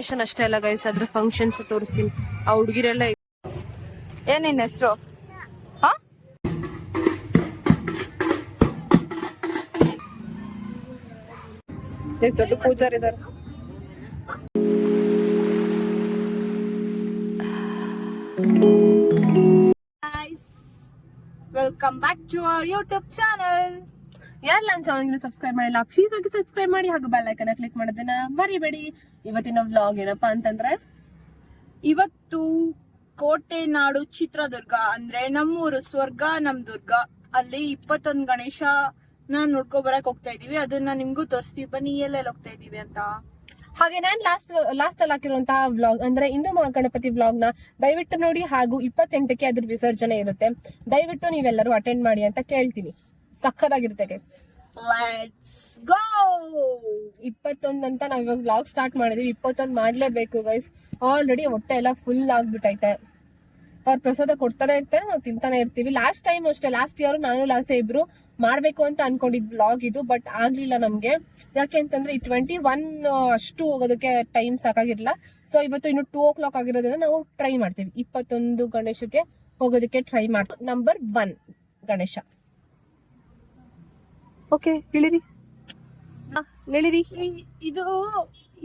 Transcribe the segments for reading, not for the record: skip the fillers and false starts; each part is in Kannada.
ಗಣೇಶನ್ ಅಷ್ಟೇ ಅಲ್ಲ ಗೈಸ್, ಅದ್ರ ಫಂಕ್ಷನ್ಸ್ ತೋರಿಸ್ತೀನಿ. ಆ ಹುಡುಗಿರೆಲ್ಲ ಏನ್ ನಿನ್ ಹೆಸರು? ದೊಡ್ಡ ಪೂಜಾರ್ ಇದಾರೆ. Welcome back to our YouTube channel. ಯಾರು ನನ್ನ ಚಾನಲ್ಗೆ ಸಬ್ಸ್ಕ್ರೈಬ್ ಮಾಡಿಲ್ಲ ಪ್ಲೀಸ್ ಆಗಿ ಸಬ್ಸ್ಕ್ರೈಬ್ ಮಾಡಿ, ಹಾಗೂ ಬೆಲ್ ಐಕನ್ ಕ್ಲಿಕ್ ಮಾಡೋದನ್ನ ಮರಿಬೇಡಿ. ಇವತ್ತಿನ ವ್ಲಾಗ್ ಏನಪ್ಪಾ ಅಂತಂದ್ರೆ, ಇವತ್ತು ಕೋಟೆ ನಾಡು ಚಿತ್ರದುರ್ಗ ಅಂದ್ರೆ ನಮ್ಮೂರು ಸ್ವರ್ಗ ನಮ್ ದುರ್ಗ. ಅಲ್ಲಿ 21 ಗಣೇಶನ ನೋಡ್ಕೊ ಬರಕ್ ಹೋಗ್ತಾ ಇದೀವಿ. ಅದನ್ನ ನಿಮ್ಗೂ ತೋರಿಸ್ತೀವಿ, ಬನ್ನಿ ಎಲ್ಲೆಲ್ಲಿ ಹೋಗ್ತಾ ಇದೀವಿ ಅಂತ. ಹಾಗೆ ನಾನು ಲಾಸ್ಟ್ ಅಲ್ಲಿ ಹಾಕಿರುವಂತಹ ವ್ಲಾಗ್ ಅಂದ್ರೆ ಹಿಂದೂ ಮಹಾಗಣಪತಿ ವ್ಲಾಗ್ ನ ದಯವಿಟ್ಟು ನೋಡಿ, ಹಾಗೂ 28ಕ್ಕೆ ಅದ್ರ ವಿಸರ್ಜನೆ ಇರುತ್ತೆ. ದಯವಿಟ್ಟು ನೀವೆಲ್ಲರೂ ಅಟೆಂಡ್ ಮಾಡಿ ಅಂತ ಕೇಳ್ತೀನಿ. ಸಕ್ಕತ್ತಾಗಿರುತ್ತೆ ಗೈಸ್. Let's go. 21 ಅಂತ ನಾವ್ ಇವಾಗ ವ್ಲಾಗ್ ಸ್ಟಾರ್ಟ್ ಮಾಡಿದೀವಿ. 21 ಮಾಡ್ಲೇಬೇಕು ಗೈಸ್. ಆಲ್ರೆಡಿ ಹೊಟ್ಟೆ ಎಲ್ಲ ಫುಲ್ ಆಗ್ಬಿಟ್ಟೈತೆ. ಅವ್ರ ಪ್ರಸಾದ ಕೊಡ್ತಾನೆ ಇರ್ತಾರೆ, ನಾವು ತಿಂತಾನೆ ಇರ್ತೀವಿ. ಲಾಸ್ಟ್ ಟೈಮ್ ಅಷ್ಟೇ, ಲಾಸ್ಟ್ ಇಯರ್ ನಾನು ಲಾಸೆ ಇಬ್ರು ಮಾಡ್ಬೇಕು ಅಂತ ಅನ್ಕೊಂಡಿದ್ ವ್ಲಾಗ್ ಇದು, ಬಟ್ ಆಗ್ಲಿಲ್ಲ ನಮ್ಗೆ. ಯಾಕೆ ಅಂತಂದ್ರೆ ಈ 21 ಅಷ್ಟು ಹೋಗೋದಕ್ಕೆ ಟೈಮ್ ಸಾಕಾಗಿರ್ಲಿಲ್ಲ. ಸೊ ಇವತ್ತು ಇನ್ನು 2 o'clock ಆಗಿರೋದ್ರಿಂದ ನಾವು ಟ್ರೈ ಮಾಡ್ತೀವಿ 21 ಗಣೇಶಕ್ಕೆ ಹೋಗೋದಕ್ಕೆ ಟ್ರೈ ಮಾಡ್ತೀವಿ. ನಂಬರ್ 1 ಗಣೇಶ. ಓಕೆ ಹೇಳಿರಿ. ಇದು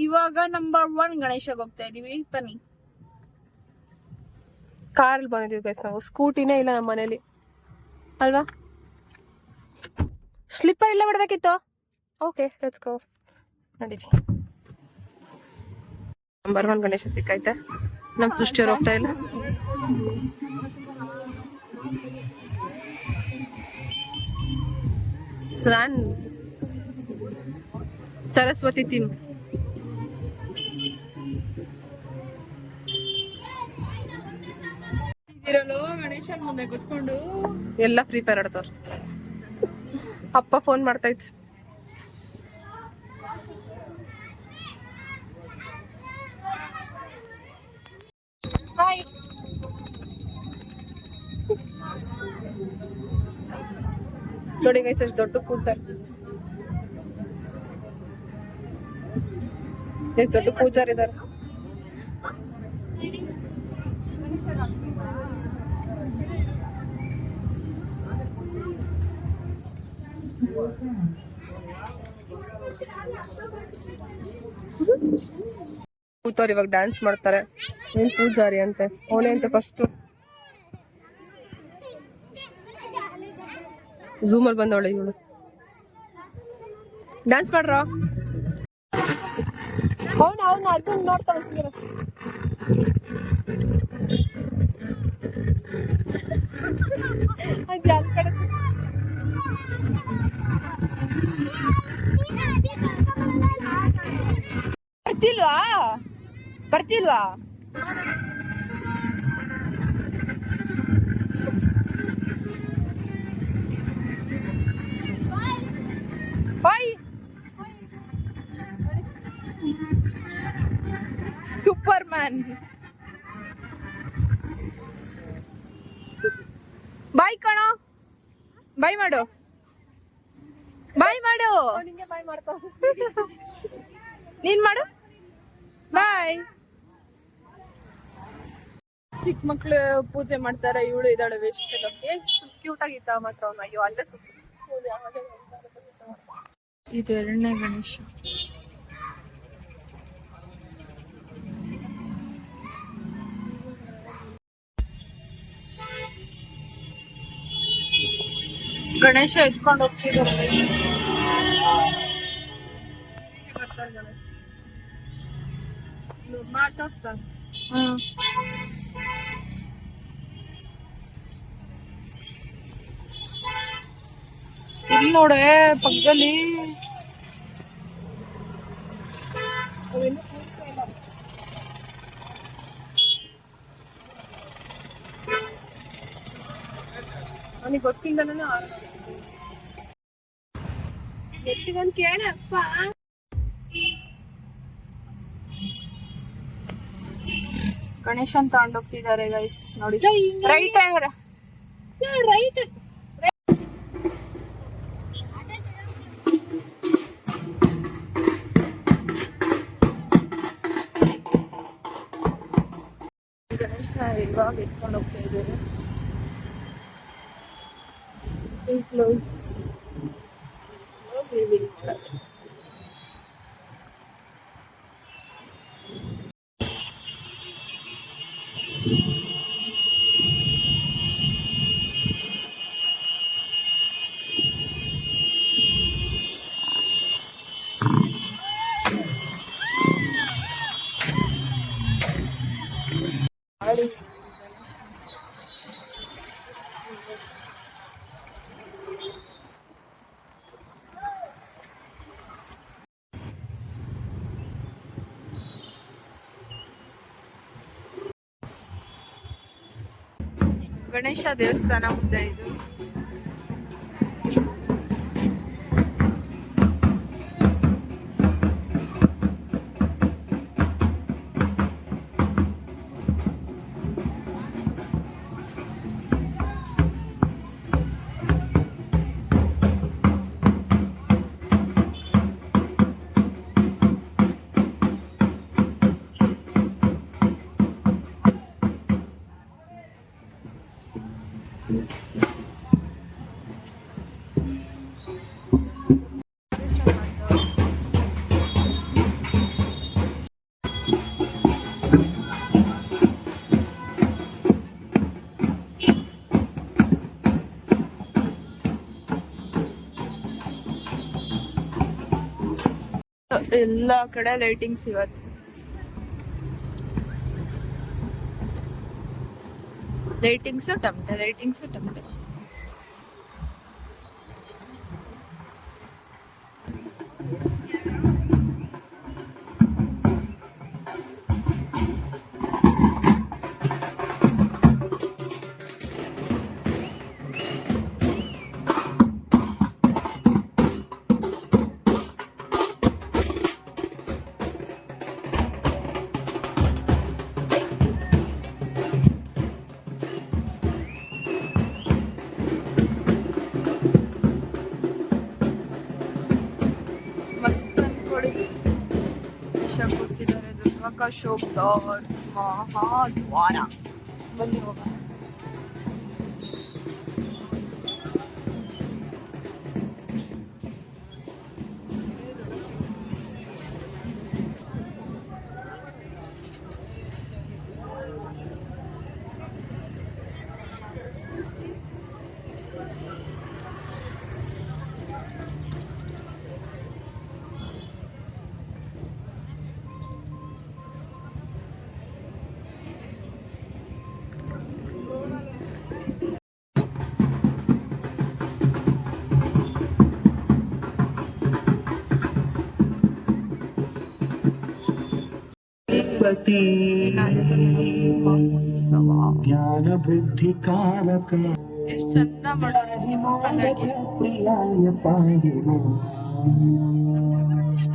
ಇವಾಗ ನಂಬರ್ 1 ಗಣೇಶಗೆ ಹೋಗ್ತಾ ಇದೀವಿ. ಬನ್ನಿ. ಕಾರಲ್ಲಿ ಬಂದಿದೀವಿ ಗೈಸ್ ನಾವು, ಸ್ಕೂಟಿನೇ ಇಲ್ಲ ನಮ್ಮ ಮನೇಲಿ ಅಲ್ವಾ. ಸ್ಲಿಪ್ಪರ್ ಇಲ್ಲ ಬಿಡ್ಬೇಕಿತ್ತು. Okay let's go. ನಡೀರಿ. ನಂಬರ್ 1 ಗಣೇಶ ಸಿಕ್ಕೈತೆ. ನಮ್ ಸೃಷ್ಟಿಯವ್ರು ಹೋಗ್ತಾ ಇಲ್ಲ. ಸರಸ್ವತಿ ಥೀಮ್. ಗಣೇಶನ್ ಮುಂದೆ ಕೂತ್ಕೊಂಡು ಎಲ್ಲ ಫ್ರೀ ಫೈರ್ ಆಡ್ತಾರ. ಅಪ್ಪ ಫೋನ್ ಮಾಡ್ತೈತಿ. ನೋಡಿ ಗೈಸ್ ಎಷ್ಟು ದೊಡ್ಡ ಪೂಜಾರ್, ಎಷ್ಟು ದೊಡ್ಡ ಪೂಜಾರ್ ಇದಾರೆ. ಕೂತವ್ರು ಇವಾಗ ಡ್ಯಾನ್ಸ್ ಮಾಡ್ತಾರೆ. ಏನ್ ಪೂಜಾರಿ ಅಂತೆ, ಅವನೇ ಅಂತೆ ಫಸ್ಟ್. ಝೂಮ್ ಅಲ್ಲಿ ಬಂದವಳೆ ಇವಳು. ಡ್ಯಾನ್ಸ್ ಮಾಡ್ರ. ಅವನು ಅದನ್ನ ನೋಡ್ತಾ ಬರ್ತಿಲ್ವಾ? Super man. ಬಾಯ್ ಕಣೋ, ಬಾಯ್ ಮಾಡು, ಬಾಯ್ ಮಾಡು. ನೀನ್ ಮಾಡು, ಬಾಯ್. ಚಿಕ್ಕ ಮಕ್ಳು ಪೂಜೆ ಮಾಡ್ತಾರೆ, ಇವಳು ಇದ್ದಾಳೆ ವೇಸ್ಟ್. ಕ್ಯೂಟ್ ಆಗಿತ್ತ ಮಾತ್ರ ಅವನು. ಅಯ್ಯೋ ಅಲ್ಲೇ ಇದು 2ನೇ ಗಣೇಶ. ಗಣೇಶ ಎತ್ಕೊಂಡು ಹೋಗ್ತಿದ್ದಾರೆ. ಮಾತಾಡ್ತಾರೆ. ಇಲ್ಲಿ ನೋಡೆ ಪಕ್ಕದಲ್ಲಿ ಅವನಿಗೆ ಗೊತ್ತಿಲ್ಲದನೇ ಎತ್ತಿಗೊಂದು ಕೇಳ ಅಪ್ಪ. ಗಣೇಶನ್ ತಗೊಂಡೋಗ್ತಿದ್ದಾರೆ ಗೈಸ್ ನೋಡಿ. ರೈಟ್ ರೈಟ್ ಇವಾಗ ಎತ್ಕೊಂಡು ಹೋಗ್ತಾ ಇದ್ದಾರೆ. ಫುಲ್ ಕ್ಲೋಸ್ ರಿವೀಲ್ ಮಾಡೋದು. ಗಣೇಶ ದೇವಸ್ಥಾನ ಮುಂದೆ ಇದು. ಎಲ್ಲ ಕಡೆ ಲೈಟಿಂಗ್ಸ್ ಇವತ್ತು. ಲೈಟಿಂಗ್ಸು ಟಮಟೆ. ಮಸ್ತ್ ಅನ್ಕೊಳ್ಳಿ. ದೇಶ ಕೂರಿಸಿದ್ದಾರೆ ದುರ್ಗಕ್ಕ ಶೋಭಾರ್ ಮಹಾದ್ವಾರ. ಬನ್ನಿ ಹೋಗೋಣ. ಜ್ಞಾನ ಬುದ್ಧಿ ಕಾರಕ ಎಷ್ಟು ಚಂದ ಮಾಡೋರೆ ಸಿಂಪಲ್ ಆಗಿ. ಪ್ರಿಯಾಯ ಪಾಡಿರು ನಂಗೆ ಸಖತ್ ಇಷ್ಟ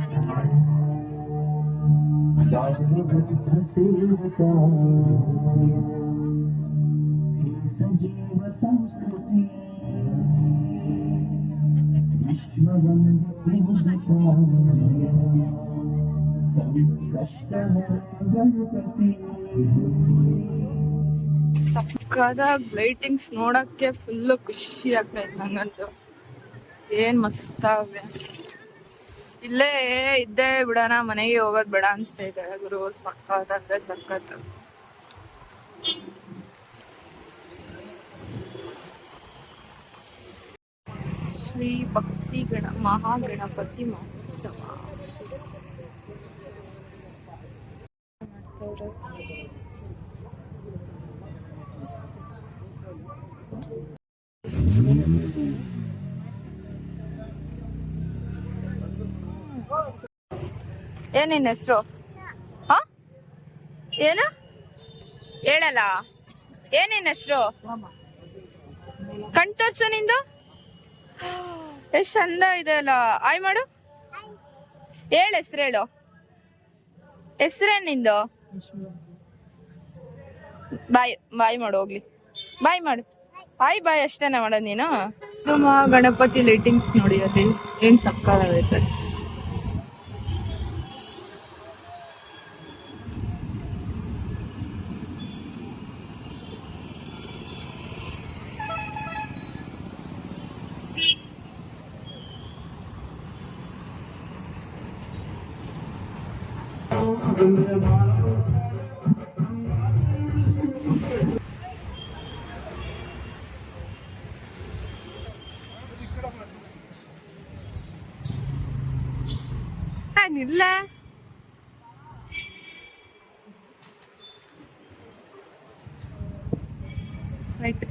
ಸೇವಕ ಸಜೀವ ಸಂಸ್ಕೃತಿ ಸಕ್ಕದಾಗಿ ಲೈಟಿಂಗ್ಸ್ ನೋಡಕ್ಕೆ ಫುಲ್ ಖುಷಿ ಆಗ್ತೈತೆ ನಂಗಂತೂ. ಏನ್ ಮಸ್ತಾವೆ. ಇಲ್ಲೇ ಇದ್ದೇ ಬಿಡೋಣ, ಮನೆಗೆ ಹೋಗೋದ್ ಬೇಡ ಅನ್ಸ್ತೈತೆ ಗುರು. ಸಕ್ಕತ್ ಅಂದ್ರೆ ಸಕ್ಕತ್. ಶ್ರೀ ಭಕ್ತಿ ಮಹಾಗಣಪತಿ ಮಹೋತ್ಸವ ಮಾಡ್ತವ್ರೆ. ಏನಿನ್ ಹೆಸರು? ಹ ಏನು ಹೇಳಲ್ಲ? ಏನಿನ್ ಹೆಸರು? ಕಣ್ ತೋರ್ಸು ನಿಂದು. ಎಷ್ಟ್ ಚಂದ ಇದೆ ಅಲ್ಲ. ಆಯ್ ಮಾಡು. ಹೇಳ ಹೆಸ್ರು ಹೇಳು. ಹೆಸ್ರೇನ್ ನಿಂದು? ಬಾಯ್ ಮಾಡು ಹೋಗ್ಲಿ. ಬಾಯ್ ಮಾಡು. ಬಾಯ್ ಅಷ್ಟೇನ ಮಾಡೋದು ನೀನು? ಗಣಪತಿ ಲೈಟಿಂಗ್ಸ್ ನೋಡಿ ಅಲ್ಲಿ ಏನ್ ಸಕ್ಕತ್ತಾಗೈತೆ. ನಿಲ್ಲ ರೈಟ್.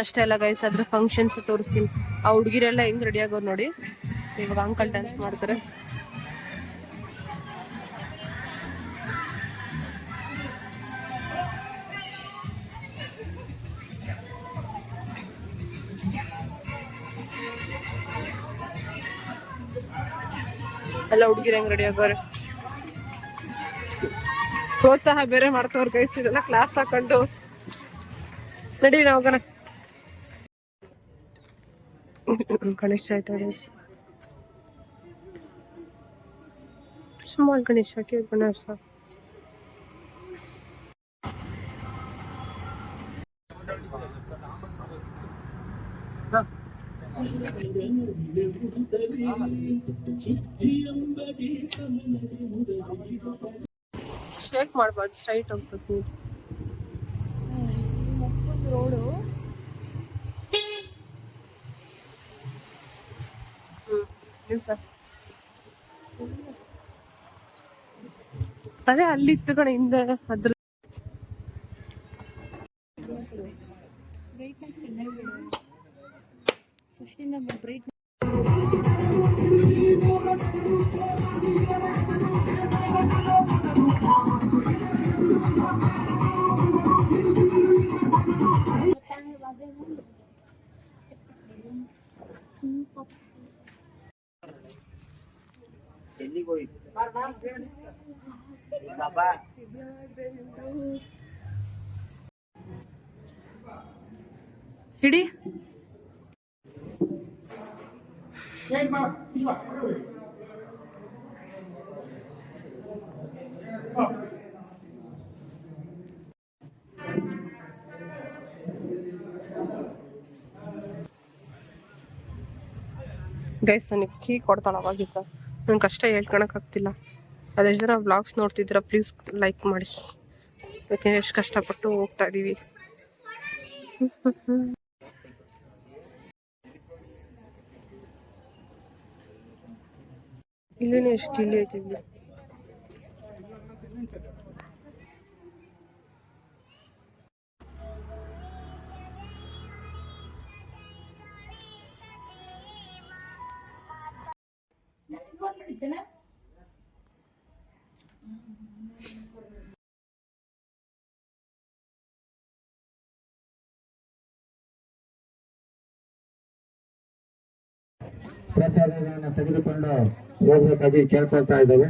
ಅಷ್ಟೇ ಅಲ್ಲ ಗೈಸ್, ಅದ್ರ ಫಂಕ್ಷನ್ಸ್ ತೋರಿಸ್ತೀನಿ. ಆ ಹುಡುಗಿರೆಲ್ಲ ಹೆಂಗ್ ರೆಡಿ ಆಗೋರು ನೋಡಿ. ಇವಾಗ ಅಂಕಲ್ ಡ್ಯಾನ್ಸ್ ಮಾಡ್ತಾರೆ. ಎಲ್ಲ ಹುಡುಗಿರ ಹೆಂಗ್ ರೆಡಿ ಆಗೋರೆ. ಪ್ರೋತ್ಸಾಹ ಬೇರೆ ಮಾಡ್ತವ್ರ ಗೈಸ್, ಇದೆಲ್ಲ ಕ್ಲಾಸ್ ಹಾಕೊಂಡು ನಡಿ ನಾವು ಹೋಗೋಣ. ಗಣೇಶ ಆಯ್ತು ಗಣೇಶ, ಸ್ಮಾಲ್ ಗಣೇಶ, ಗಣೇಶ. ಶೇಕ್ ಮಾಡ್ಬಾರ್ದು, ಸ್ಟ್ರೈಟ್ ಹೋಗ್ಬೇಕು ರೋಡು. ಸರ್ ಅದೇ ಅಲ್ಲಿತ್ತು ಕಣ ಹಿಂದೆ. ಅದ್ರ ಹಿಡಿ. ಗೈಸ್ ನನಗೆ ಕೀ ಕೊಡ್ತಾಳ ಅವಾಗಿದ್ದ, ನಂಗೆ ಕಷ್ಟ ಹೇಳ್ಕೊಳಕ್ಕಾಗ್ತಿಲ್ಲ. ಅದೆಷ್ಟು ಜನ ವ್ಲಾಗ್ಸ್ ನೋಡ್ತಿದ್ದೀರಾ ಪ್ಲೀಸ್ ಲೈಕ್ ಮಾಡಿ, ಯಾಕೆಂದ್ರೆ ಎಷ್ಟು ಕಷ್ಟಪಟ್ಟು ಹೋಗ್ತಾ ಇದೀವಿ. ಇಲ್ಲಿನೇ ಎಷ್ಟು ಕಿಲ್ಲಿ ಐತಿದ್ವಿ. ಪ್ರಸಾದವನ್ನು ತೆಗೆದುಕೊಂಡು ಹೋಗಬೇಕಾಗಿ ಕೇಳ್ಕೊಳ್ತಾ ಇದ್ದೇವೆ.